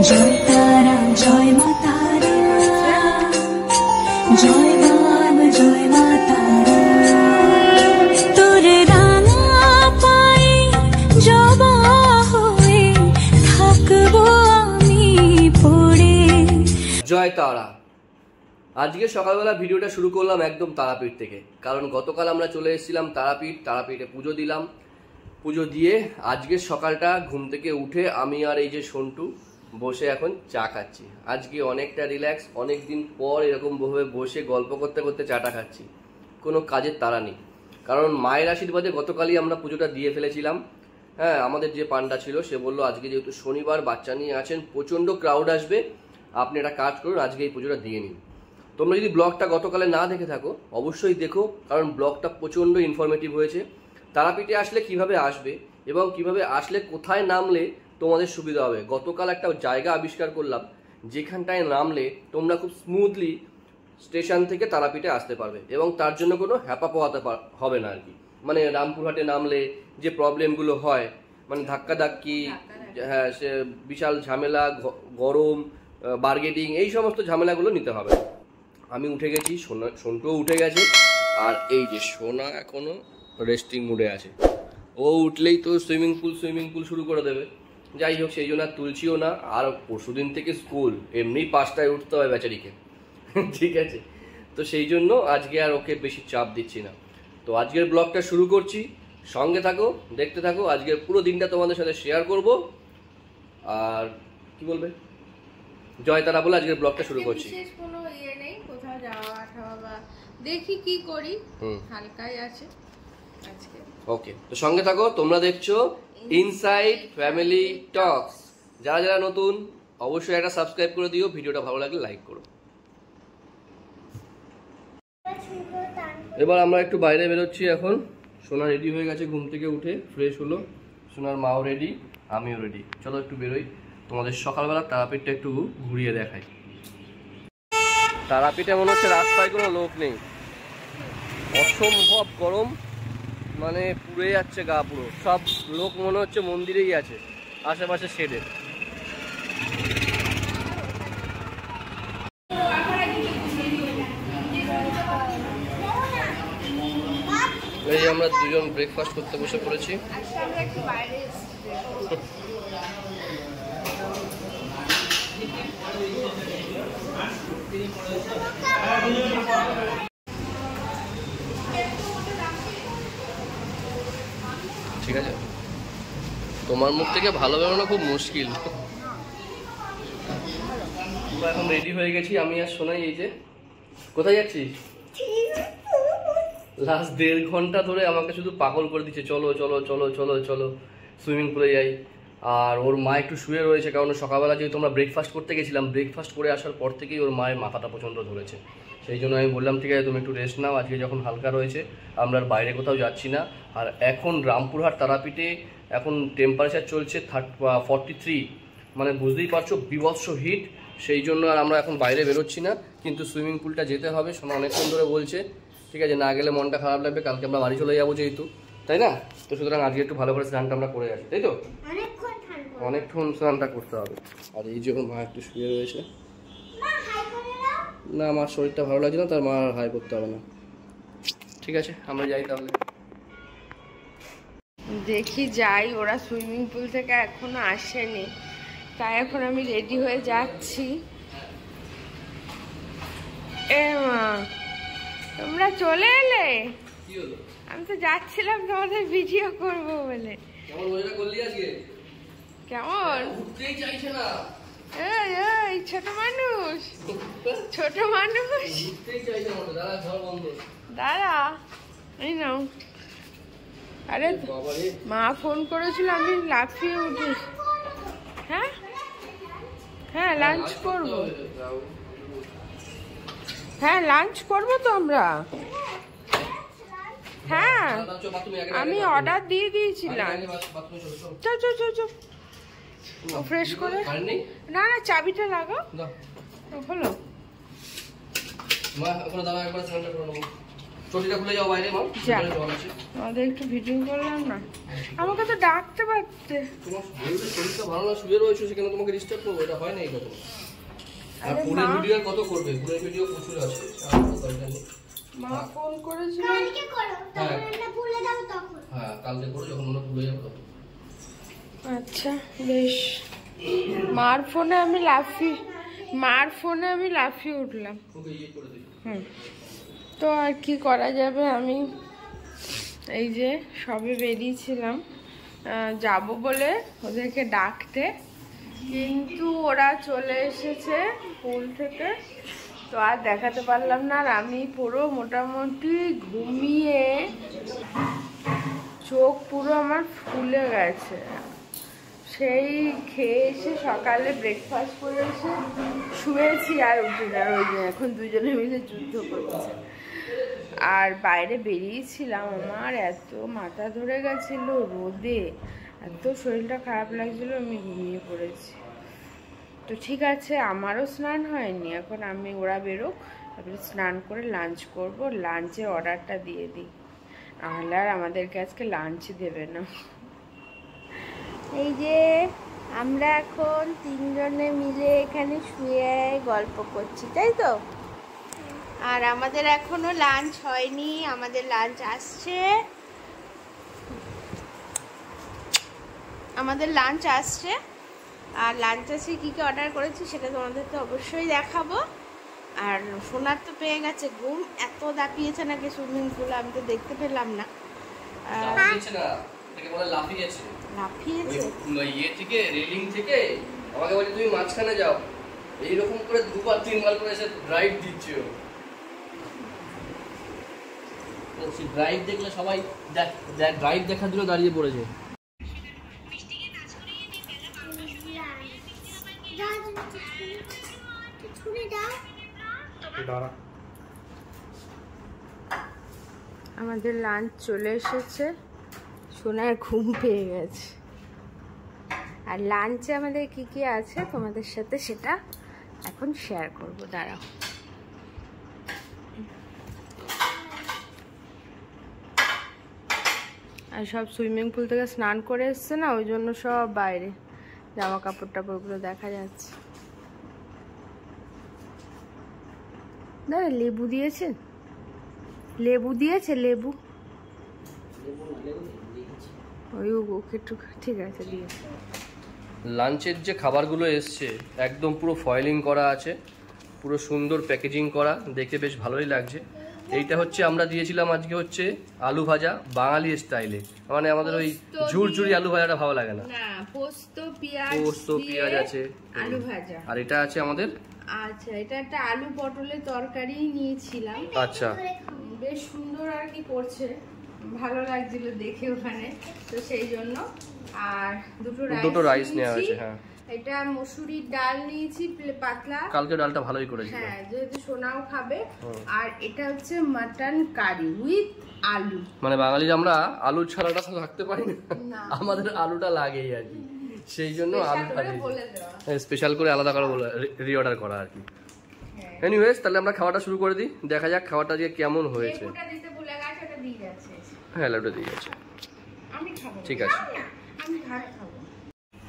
জয় তারা জয় মা তারা, জয় বাবা জয় মা তারা, তোর রাঙা পায়ে জবা হয়ে থাকবো আমি পড়ে। জয় তারা। আজকে সকালবেলা ভিডিওটা শুরু করলাম একদম তারাপীঠ থেকে, কারণ গতকাল আমরা চলে এসেছিলাম তারাপীঠে পুজো দিলাম। পুজো দিয়ে আজকের সকালটা ঘুম থেকে উঠে আমি আর এই যে সন্টু বসে এখন চা খাচ্ছি। আজকে অনেকটা রিল্যাক্স, অনেক দিন পর এরকমভাবে বসে গল্প করতে করতে চাটা খাচ্ছি। কোনো কাজের তাড়া নেই, কারণ মায়ের আশীর্বাদে গতকালই আমরা পুজোটা দিয়ে ফেলেছিলাম। হ্যাঁ, আমাদের যে পান্ডা ছিল সে বললো আজকে যেহেতু শনিবার বাচ্চা নিয়ে আছেন, প্রচণ্ড ক্রাউড আসবে, আপনি একটা কাজ করুন, আজকে এই পুজোটা দিয়ে নিন। তোমরা যদি ব্লগটা গতকালে না দেখে থাকো অবশ্যই দেখো, কারণ ব্লগটা প্রচণ্ড ইনফরমেটিভ হয়েছে। তারাপীঠে আসলে কিভাবে আসবে এবং কিভাবে আসলে কোথায় নামলে তোমাদের সুবিধা হবে। গতকাল একটা জায়গা আবিষ্কার করলাম যেখানটায় নামলে তোমরা খুব স্মুথলি স্টেশন থেকে তারাপীঠে আসতে পারবে এবং তার জন্য কোনো হ্যাপা পোহাতে হবে না আর কি। মানে রামপুরহাটে নামলে যে প্রবলেমগুলো হয়, মানে ধাক্কাধাক্কি, হ্যাঁ, সে বিশাল ঝামেলা, গরম, বার্গেটিং, এই সমস্ত ঝামেলাগুলো নিতে হবে। আমি উঠে গেছি, সন্টুও উঠে গেছে, আর এই যে সোনা এখনো রেস্টিং মুডে আছে। ও উঠলেই তো সুইমিং পুল শুরু করে দেবে। যাই হোক, সেই জন্য আর তুলছিও না। আর পরশুদিন থেকে স্কুল, এমনি 5টায় উঠতে হয় বেচারিকে, ঠিক আছে? তো সেই জন্য আজকে আর ওকে বেশি চাপ দিচ্ছি না। তো আজকের ব্লগটা শুরু করছি, সঙ্গে থাকো, দেখতে থাকো। আজকের পুরো দিনটা তোমাদের সাথে শেয়ার করব। আর কি বলবে? জয় তারা বলে আজকের ব্লগটা শুরু করছি। বিশেষ কোনো ইয়ে নেই, কোথাও যাওয়া ঠাওয়া বা দেখি কি করি, হালকাই আছে আজকে। ওকে, তো সঙ্গে থাকো, তোমরা দেখছো ইনসাইড ফ্যামিলি টকস। যারা যারা নতুন অবশ্যই একটা সাবস্ক্রাইব করে দিও, ভিডিওটা ভালো লাগলে লাইক করো। এবার আমরা একটু বাইরে বেরোচ্ছি এখন। সোনা রেডি হয়ে গেছে, ঘুম থেকে উঠে ফ্রেশ হলো। সোনার মাও রেডি, আমিও রেডি। চলো একটু বেরোই, তোমাদের সকালবেলা তারাপীঠটা একটু ঘুরিয়ে দেখাই। তারাপীঠে মনে হচ্ছে রাস্তায় কোনো লোক নেই, অসম্ভব গরম, মানে পুড়ে যাচ্ছে গা পুরো। সব লোক মনে হচ্ছে মন্দিরেই আছে, আশেপাশে শেডে। এই যে আমরা দুজন ব্রেকফাস্ট করতে বসে পড়েছি। ঠিক আছে, তোমার মুখ থেকে ভালো বেরোনো খুব মুশকিল। আমরা এখন রেডি হয়ে গেছি, আমি আর সোনাই। এই যে কোথায় যাচ্ছিস? লাস্ট 1.5 ঘন্টা ধরে আমাকে শুধু পাগল করে দিচ্ছে, চলো চলো চলো চলো চলো সুইমিং পুলে যাই। আর ওর মা একটু শুয়ে রয়েছে, কারণ সকালবেলা যেহেতু আমরা ব্রেকফাস্ট করতে গেছিলাম, ব্রেকফাস্ট করে আসার পর থেকেই ওর মায়ের মাথাটা প্রচণ্ড ধরেছে। সেই জন্য আমি বললাম ঠিক আছে তুমি একটু রেস্ট নাও, আজকে যখন হালকা রয়েছে আমরা আর বাইরে কোথাও যাচ্ছি না। আর এখন রামপুরহাট তারাপীঠে এখন টেম্পারেচার চলছে 43, মানে বুঝতেই পারছো বিভৎস হিট। সেই জন্য আর আমরা এখন বাইরে বেরোচ্ছি না, কিন্তু সুইমিং পুলটা যেতে হবে। শোনা অনেকক্ষণ ধরে বলছে, ঠিক আছে, না গেলে মনটা খারাপ লাগবে, কালকে আমরা বাড়ি চলে যাবো যেহেতু, তাই না? তো সুতরাং আজকে একটু ভালো করে স্নানটা আমরা করে যাচ্ছি, তাই তো? অনেকক্ষণ স্নানটা করতে হবে। আর এই যে মা একটু শুয়ে রয়েছে। না, আমার শরীরটা ভালো লাগছে না, তার মা আর হাই করতে হবে না। ঠিক আছে, আমরা যাই তাহলে। দেখি যাই, ওরা সুইমিং পুল থেকে এখনো আসেনি, তাই এখন আমি রেডি হয়ে যাচ্ছি। এ মা, তোমরা চলে এলে? আমি তো যাচ্ছিলাম তোমাদের ভিডিও করবো বলে। কেমন? এই ছোট মানুষ, ছোট মানুষ, দাঁড়া, এই নাও। আরে মা ফোন করেছিল, আমি লাফিয়ে উঠি। হ্যাঁ হ্যাঁ, লাঞ্চ করবো। হ্যাঁ, লাঞ্চ করবো তো আমরা। হ্যাঁ, আমি অর্ডার দিয়ে দিয়েছিলাম। চল চল চল চল, ফ্রেশ করে। না না, চাবিটা লাগাও হলো। চটিটা খুলে যাও বাইরে মা। আমাদের একটু ভিডিও করলাম না, আমাকে তো ডাকতে পারতে। তোমার শরীরটা ভালো না, শুয়ে রয়েছো, সেখানে তোমাকে ডিস্টার্ব করবো, এটা হয় না এই কথা। আর ফোনের ভিডিও কত করবে, ফোনের ভিডিও প্রচুর আছে। মা ফোন করেছিল, কালকে করো, তখন আমরা ভুলে যাবো তখন। হ্যাঁ কালকে করো, যখন মনে ভুলে যাবো তখন। আচ্ছা বেশ। মার ফোনে আমি লাফিয়ে উঠলাম। তো আর কি করা যাবে, আমি এই যে সবে বেরিয়েছিলাম যাব বলে ওদেরকে ডাকতে, কিন্তু ওরা চলে এসেছে স্কুল থেকে, তো আর দেখাতে পারলাম না। আর আমি পুরো মোটামুটি ঘুমিয়ে চোখ পুরো আমার ফুলে গেছে। সেই খেয়ে এসে সকালে ব্রেকফাস্ট করে এসে শুয়েছি আর উঠি না, ওই যে এখন দুজনে মিলে যুদ্ধ করছে। আর বাইরে বেরিয়েছিলাম, আমার এত মাথা ধরে গেছিলো রোদে, এত শরীরটা খারাপ লাগছিল, আমি ঘুমিয়ে পড়েছি। তো ঠিক আছে, আমারও স্নান হয়নি, এখন আমি ওরা বেরোক, তারপরে স্নান করে লাঞ্চ করব, লাঞ্চে অর্ডারটা দিয়ে দিই, নাহলে আর আমাদেরকে আজকে লাঞ্চ দেবে না। এই যে আমরা এখন তিনজনে মিলে এখানে শুয়ে গল্প করছি, তাই তো? আর আমাদের এখনো লাঞ্চ হয়নি, আমাদের লাঞ্চ আসছে, আর লাঞ্চ আসে কি কি অর্ডার করেছি সেটা তোমাদের তো অবশ্যই দেখাবো। আর সোনার তো পেয়ে গেছে ঘুম, এত দাপিয়েছে নাকি সুইমিং পুল, আমি তো দেখতে পেলাম না। লাফিয়েছে ইয়ে থেকে, রেলিং থেকে আমাকে বলি তুমি মাঝখানে যাও, এইরকম করে দুবার তিনবার করে এসে ড্রাইভ দিচ্ছে। ড্রাইভ দেখলে সবাই ড্রাইভ দেখার জন্য দাঁড়িয়ে পড়েছে। আমাদের লাঞ্চ চলে এসেছে, সোনার ঘুম পেয়ে গেছে। আর লাঞ্চে আমাদের কি কি আছে তোমাদের সাথে সেটা এখন শেয়ার করব, দাঁড়াও। আর সব সুইমিং পুল থেকে স্নান করে এসছে না, ওই জন্য সব বাইরে জামা কাপড় টাপড়গুলো দেখা যাচ্ছে। দাদা লেবু দিয়েছে, লেবু ওই ওকে ঠিক আছে দিয়েছে। লাঞ্চের যে খাবারগুলো এসছে একদম পুরো ফয়েলিং করা আছে, পুরো সুন্দর প্যাকেজিং করা, দেখে বেশ ভালোই লাগছে। এইটা হচ্ছে আমরা দিয়েছিলাম আজকে হচ্ছে আলু ভাজা বাঙালি স্টাইলে, মানে আমাদের ওই ঝুরঝুরি আলু ভাজাটা ভালো লাগে না, পোস্ত পেঁয়াজ আছে আলু ভাজা। আর এটা আছে আমাদের, আচ্ছা এটা একটা আলু পটলের তরকারি নিয়েছিলাম। আচ্ছা বেশ সুন্দর আর কি করছে, ভালো লাগছিল দেখে ওখানে, তো সেই জন্য। আর দুটো রাইস নেওয়া হয়েছে। হ্যাঁ এটা মসুরির ডাল নিয়েছি পাতলা, কালকে ডালটা ভালোই করেছি, হ্যাঁ যেহেতু সোনাও খাবে। আর এটা হচ্ছে মাটন কারি উইথ আলু, মানে বাঙালির আমরা আলু ছাড়াটা থাকতে পারি না, আমাদের আলুটা লাগেই আর কি, সেই জন্য আলু স্পেশাল করে আলাদা করে রিঅর্ডার করা আর কি। এনিওয়েজ তাহলে আমরা খাওয়াটা শুরু করে দিই, দেখা যাক খাওয়াটা দিয়ে কেমন হয়েছে। হ্যাঁ লেবুটা দিয়ে যাচ্ছে, ঠিক আছে।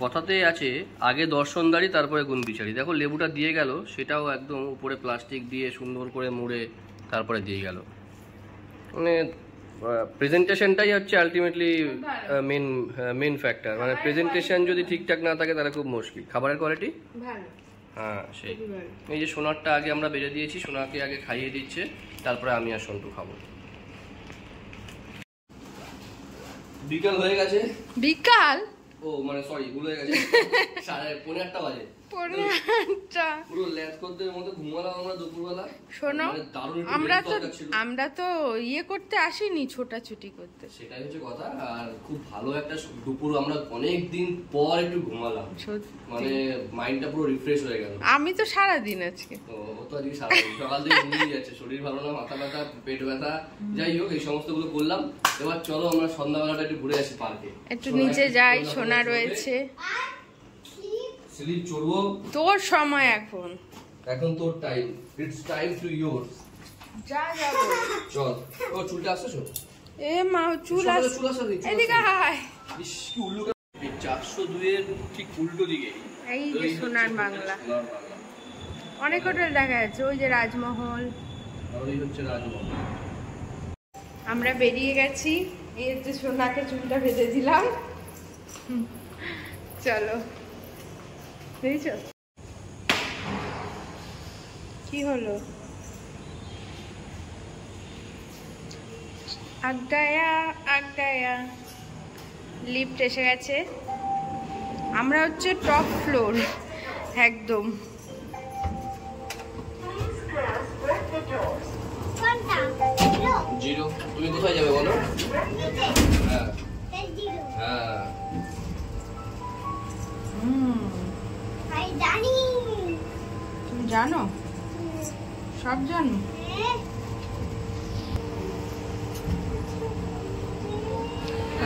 কথাতে আছে আগে দর্শনদারি তারপরে গুণ বিচারি। দেখো লেবুটা দিয়ে গেল, সেটাও একদম উপরে প্লাস্টিক দিয়ে সুন্দর করে মুড়ে তারপরে দিয়ে গেল, মানে প্রেজেন্টেশনটাই হচ্ছে আলটিমেটলি মেন ফ্যাক্টর, মানে প্রেজেন্টেশন যদি ঠিকঠাক না থাকে তাহলে খুব মুশকিল। খাবারের কোয়ালিটি হ্যাঁ সেই। এই যে সোনারটা আগে আমরা বেজে দিয়েছি, সোনাকে আগে খাইয়ে দিচ্ছে, তারপরে আমি আর সন্টু খাবো। বিকাল হয়ে গেছে, বিকাল ও মানে সরি ভুল হয়ে গেছে, 8:30 বাজে, পুরো ল্যাদ করতে মতো ঘুমালাম আমরা দুপুরবেলা। শোনো আমরা তো ইয়ে করতে আসিনি, ছোটাছুটি করতে, সেটাই হচ্ছে কথা। আর খুব ভালো একটা দুপুর, আমরা অনেক দিন পর একটু ঘুমালাম, মানে মাইন্ডটা পুরো রিফ্রেশ হয়ে গেল। আমি তো সারাদিন আজকে তো আজকে সারাদিন সকাল থেকে ঘুমিয়ে যাচ্ছে, শরীর ভালো না, মাথা ব্যথা, পেট ব্যথা, যাই হোক এই সমস্ত গুলো করলাম। এবার চলো আমরা সন্ধ্যাবেলাটা একটু ঘুরে আসি পার্কে, একটু নিচে যাই, সোনা রয়েছে, স্লিপ চড়বো। তোর সময় এখন তোর time, it's time to yours. যা যাবো চল। ও চুলটা আসছো? এ মা চুল আসছে, চুল আসছে এদিকে আয়। ইস কি উল্টো 402 এর ঠিক উল্টো দিকে। এই যে সোনার বাংলা, অনেক হোটেল দেখা যাচ্ছে। ওই যে রাজমহল, আর এই হচ্ছে রাজমহল। আমরা বেরিয়ে গেছি। এই হচ্ছে সোনাকে চুলটা বেঁধে দিলাম। চলো, বুঝছো কি হলো? আগায়া আগায়া লিফট এসে গেছে। আমরা হচ্ছে টপ ফ্লোর একদম। জিরো। তুমি কোথায় যাবে বলো? হ্যাঁ হ্যাঁ তুমি জানো, সব জানো।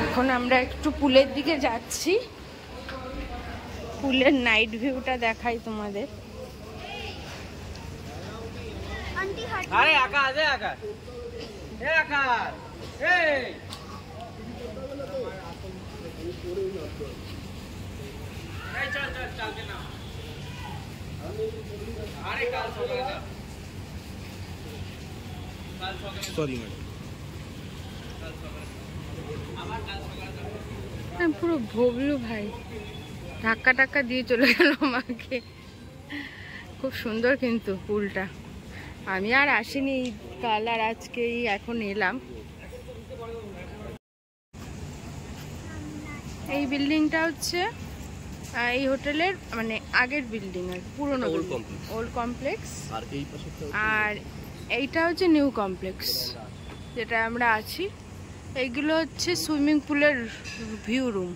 এখন আমরা একটু পুলের দিকে যাচ্ছি। পুলের নাইট ভিউটা দেখাই তোমাদের। আরে আকাশ, এ আকাশ, এ আকাশ, এই চল চল চালকে না। আরে কাল সকালে যা, কাল সকালে। সরি ম্যাডাম, কাল সকালে আমার কাল সকালে পুরো ভবলু ভাই ধাক্কা টাক্কা দিয়ে চলে গেল আমাকে। খুব সুন্দর কিন্তু পুলটা। আমি আর আসিনি কাল, আর আজকেই এখন এলাম। এই বিল্ডিংটা হচ্ছে এই হোটেলের মানে আগের বিল্ডিং, আর পুরোনো ওল্ড কমপ্লেক্স। আর এইটা হচ্ছে নিউ কমপ্লেক্স যেটা আমরা আছি। এইগুলো হচ্ছে সুইমিং পুলের ভিউ রুম,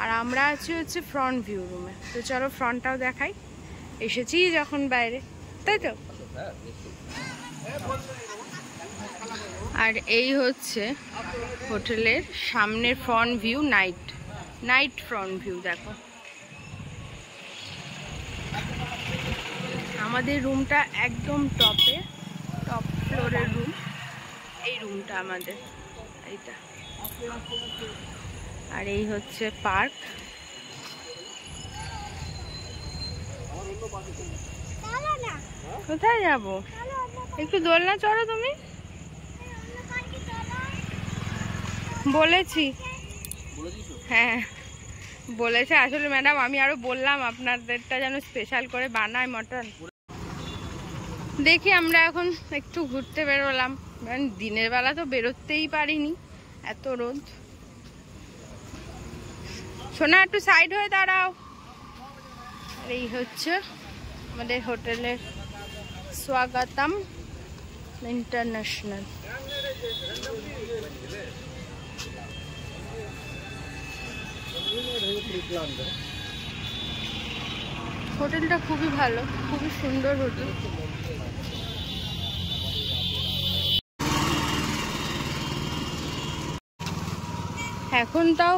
আর আমরা আছি হচ্ছে ফ্রন্ট ভিউ রুমে। তো চলো ফ্রন্টটাও দেখাই, এসেছি যখন বাইরে, তাই তো। আর এই হচ্ছে হোটেলের সামনের front view, night front view দেখো। আমাদের রুমটা একদম টপ ফ্লোরের রুম। এই রুমটা আমাদের এইটা। আর এই হচ্ছে পার্ক। কোথায় যাবো? একটু দোলনা চড়ো তুমি। বলেছি, হ্যাঁ বলেছে। আসলে ম্যাডাম আমি আরো বললাম আপনাদেরটা যেন স্পেশাল করে বানায় মটন। দেখি আমরা এখন একটু ঘুরতে বেরোলাম। দিনের বেলা তো বেরোতেই পারিনি, এত রোদ। সোনা একটু সাইড হয়ে দাঁড়াও। আর এই হচ্ছে আমাদের হোটেলের স্বাগতম ইন্টারন্যাশনাল। হোটেলটা খুবই ভালো, খুবই সুন্দর হোটেল। এখন তাও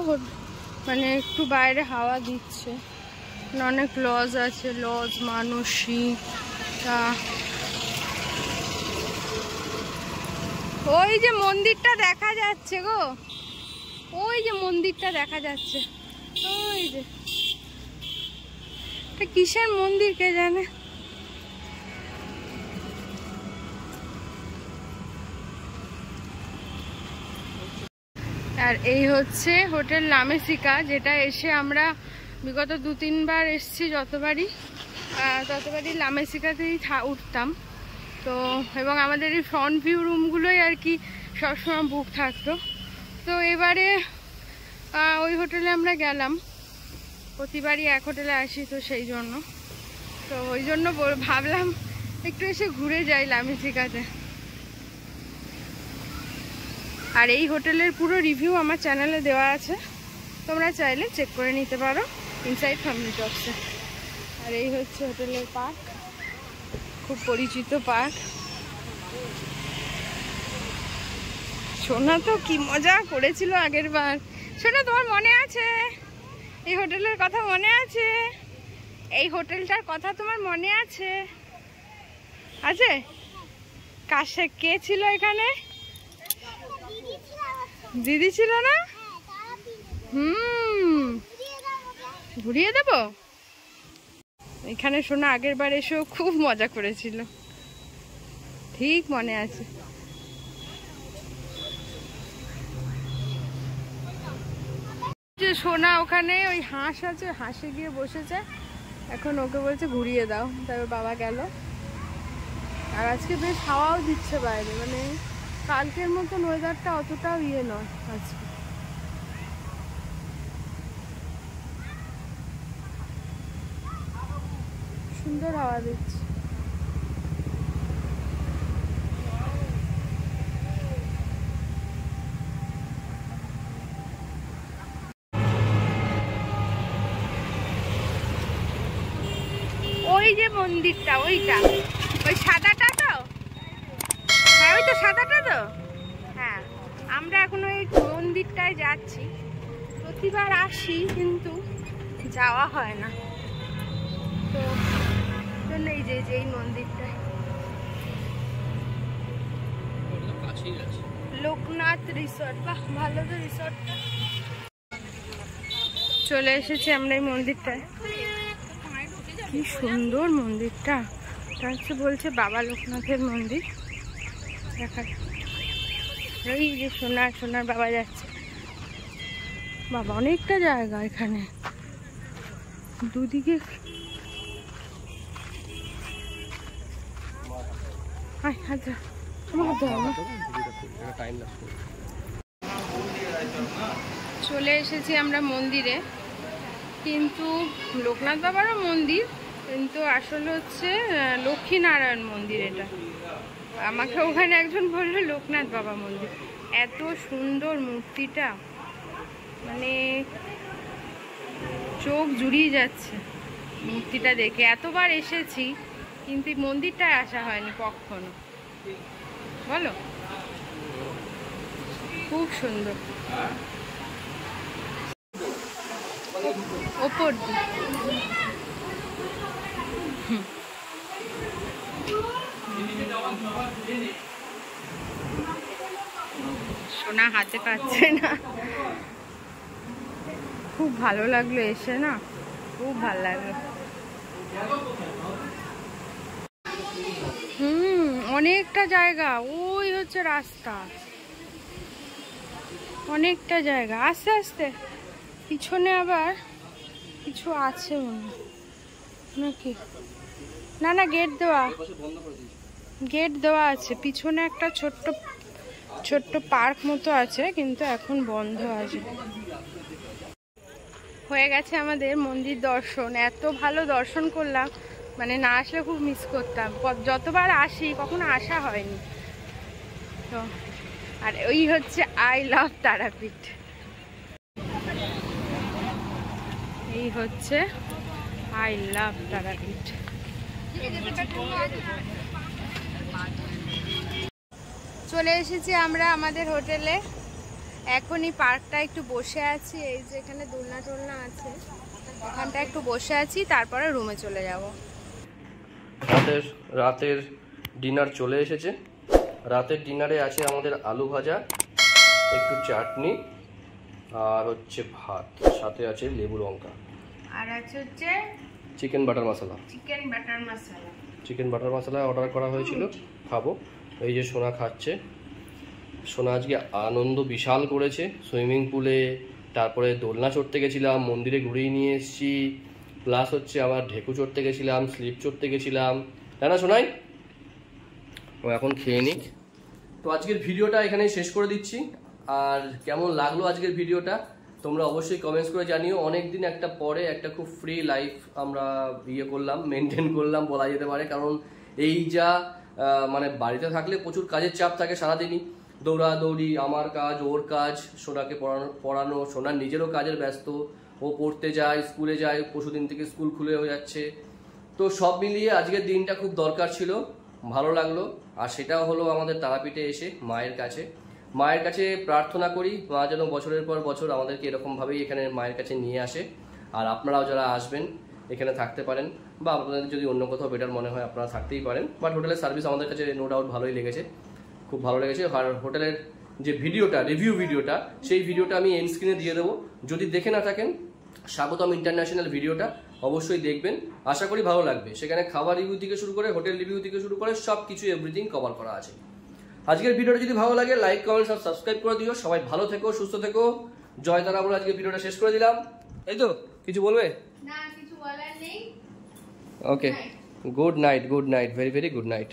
মানে একটু বাইরে হাওয়া দিচ্ছে। অনেক লজ আছে, লজ মানসী। ওই যে মন্দিরটা দেখা যাচ্ছে গো, ওই যে মন্দিরটা দেখা যাচ্ছে, ওই যে কিসের মন্দির কে জানে। আর এই হচ্ছে হোটেল লামেসিকা, যেটা এসে আমরা বিগত 2-3 বার এসছি। যতবারই লামেসিকাতেই উঠতাম। তো এবং আমাদের এই ফ্রন্ট ভিউ রুমগুলোই আর কি সবসময় বুক থাকতো। তো এবারে ওই হোটেলে আমরা গেলাম। প্রতিবারই এক হোটেলে আসি, তো সেই জন্য ওই জন্য ভাবলাম একটু এসে ঘুরে যাই লামেসিকাতে। আর এই হোটেলের পুরো রিভিউ আমার চ্যানেলে দেওয়া আছে, তোমরা চাইলে চেক করে নিতে পারো ইনসাইড ফ্যামিলি টক্সে। আর এই হচ্ছে হোটেলের পার্ক, খুব পরিচিত পার্ক। সোনা তো কি মজা করেছিল আগের বার। সোনা তোমার মনে আছে এই হোটেলের কথা? মনে আছে এই হোটেলটার কথা তোমার মনে আছে? আছে? কাছে কে ছিল এখানে? দিদি ছিল না? ঘুরিয়ে দেবো। এখানে শোনা আগের বার এসেও খুব মজা করেছিল, ঠিক মনে আছে। যে সোনা ওখানে ওই হাঁস আছে, হাঁসে গিয়ে বসেছে, এখন ওকে বলছে ঘুরিয়ে দাও, তারপর বাবা গেল। আর আজকে বেশ হাওয়াও দিচ্ছে বাইরে, মানে কালকের মতন ওয়েদারটা অতটাও ইয়ে নয় আজকে। সুন্দর হাওয়া দিচ্ছে। ওই যে মন্দিরটা, ওইটা ওই সাদাটা তো, হ্যাঁ ওই তো সাদাটা তো, হ্যাঁ আমরা এখন ওই মন্দিরটায় যাচ্ছি। প্রতিবার আসি কিন্তু যাওয়া হয় না, তো এই যে এই মন্দিরটায় লোকনাথ রিসর্ট। বাহ, ভালো তো রিসর্টটা। চলে এসেছি আমরা এই মন্দিরটায়। কি সুন্দর মন্দিরটা, তার হচ্ছে বলছে বাবা লোকনাথের মন্দির। দেখা ওই যে সোনার বাবা যাচ্ছে। বাবা অনেকটা জায়গা এখানে, দুদিকে। চলে এসেছি আমরা মন্দিরে, কিন্তু লোকনাথ বাবারও মন্দির, কিন্তু আসলে হচ্ছে লক্ষ্মীনারায়ণ মন্দির এটা। আমাকে ওখানে একজন বললো লোকনাথ বাবা মন্দির। এত সুন্দর মূর্তিটা, মানে চোখ জুড়িয়ে যাচ্ছে মূর্তিটা দেখে। এতবার এসেছি কিন্তু মন্দিরটায় আসা হয়নি কখনো, বলো। খুব সুন্দর। ওপর সোনা হাতে পাচ্ছে না। খুব ভালো লাগলো এসে, না খুব ভালো লাগলো। অনেকটা জায়গা, ওই হচ্ছে রাস্তা, অনেকটা জায়গা। আস্তে আস্তে পিছনে আবার কিছু আছে মনে নাকি? না না, গেট দেওয়া আছে। পিছনে একটা ছোট্ট পার্ক মতো আছে, কিন্তু এখন বন্ধ আছে। হয়ে গেছে আমাদের মন্দির দর্শন। এত ভালো দর্শন করলাম, মানে না আসলে খুব মিস করতাম। যতবার আসি কখনো আসা হয়নি তো। আর ওই হচ্ছে আই লাভ তারাপীঠ। এই হচ্ছে আই লাভ তারাপীঠ। চলে এসেছি আমরা আমাদের হোটেলে। এখনই পার্কটা একটু বসে আছি, এই যে এখানে দোলনা টোলনা আছে, এখানটা একটু বসে আছি, তারপরে রুমে চলে যাব। রাতের ডিনার চলে এসেছে। রাতের ডিনারে আছে আমাদের আলু ভাজা, একটু চাটনি, আর হচ্ছে ভাত, সাথে আছে লেবু লঙ্কা, আর আছে হচ্ছে চিকেন বাটার মশলা। চিকেন বাটার মশলা অর্ডার করা হয়েছিল, খাবো। এই যে সোনা খাচ্ছে। সোনা আজকে আনন্দ বিশাল করেছে। সুইমিং পুলে, তারপরে দোলনা চড়তে গেছিলাম, মন্দিরে ঘুরিয়ে নিয়ে এসেছি, প্লাস হচ্ছে আবার ঢেকু চড়তে গেছিলাম, স্লিপ চড়তে গেছিলাম, তাই না সোনাই? ও এখন খেয়ে নিক। তো আজকের ভিডিওটা এখানেই শেষ করে দিচ্ছি। আর কেমন লাগলো আজকের ভিডিওটা তোমরা অবশ্যই কমেন্টস করে জানিও। অনেকদিন একটা পরে একটা খুব ফ্রি লাইফ আমরা মেনটেন করলাম বলা যেতে পারে। কারণ এই যা মানে বাড়িতে থাকলে প্রচুর কাজের চাপ থাকে সারাদিনই, দৌড়াদৌড়ি, আমার কাজ, ওর কাজ, সোনাকে পড়ানো, সোনার নিজেরও কাজের ব্যস্ত, ও পড়তে যায়, স্কুলে যায়, পরশুদিন থেকে স্কুল খুলে হয়ে যাচ্ছে। তো সব মিলিয়ে আজকের দিনটা খুব দরকার ছিল, ভালো লাগলো। আর সেটাও হলো আমাদের তারাপীঠে এসে মায়ের কাছে প্রার্থনা করি মা যেন বছরের পর বছর আমাদেরকে এরকমভাবেই এখানে মায়ের কাছে নিয়ে আসে। আর আপনারাও যারা আসবেন এখানে থাকতে পারেন, বা আপনাদের যদি অন্য কোথাও বেটার মনে হয় আপনারা থাকতেই পারেন। বাট হোটেলের সার্ভিস আমাদের কাছে নো ডাউট ভালোই লেগেছে, খুব ভালো লেগেছে। আর হোটেলের যে ভিডিওটা, রিভিউ ভিডিওটা, সেই ভিডিওটা আমি এন্ড স্ক্রিনে দিয়ে দেবো। যদি দেখে না থাকেন, স্বাগতম ইন্টারন্যাশনাল ভিডিওটা অবশ্যই দেখবেন, আশা করি ভালো লাগবে। সেখানে খাবার রিভিউ থেকে শুরু করে হোটেল রিভিউ থেকে শুরু করে সব কিছু এভরিথিং কভার করা আছে। আজকের ভিডিওটা যদি ভালো লাগে লাইক, কমেন্ট আর সাবস্ক্রাইব করে দিও। সবাই ভালো থেকো, সুস্থ থেকো, জয় তারা বলে আজকে ভিডিওটা শেষ করে দিলাম। এই তো কিছু বলবে? না, কিছু বলার নেই। Okay, good night, very very good night.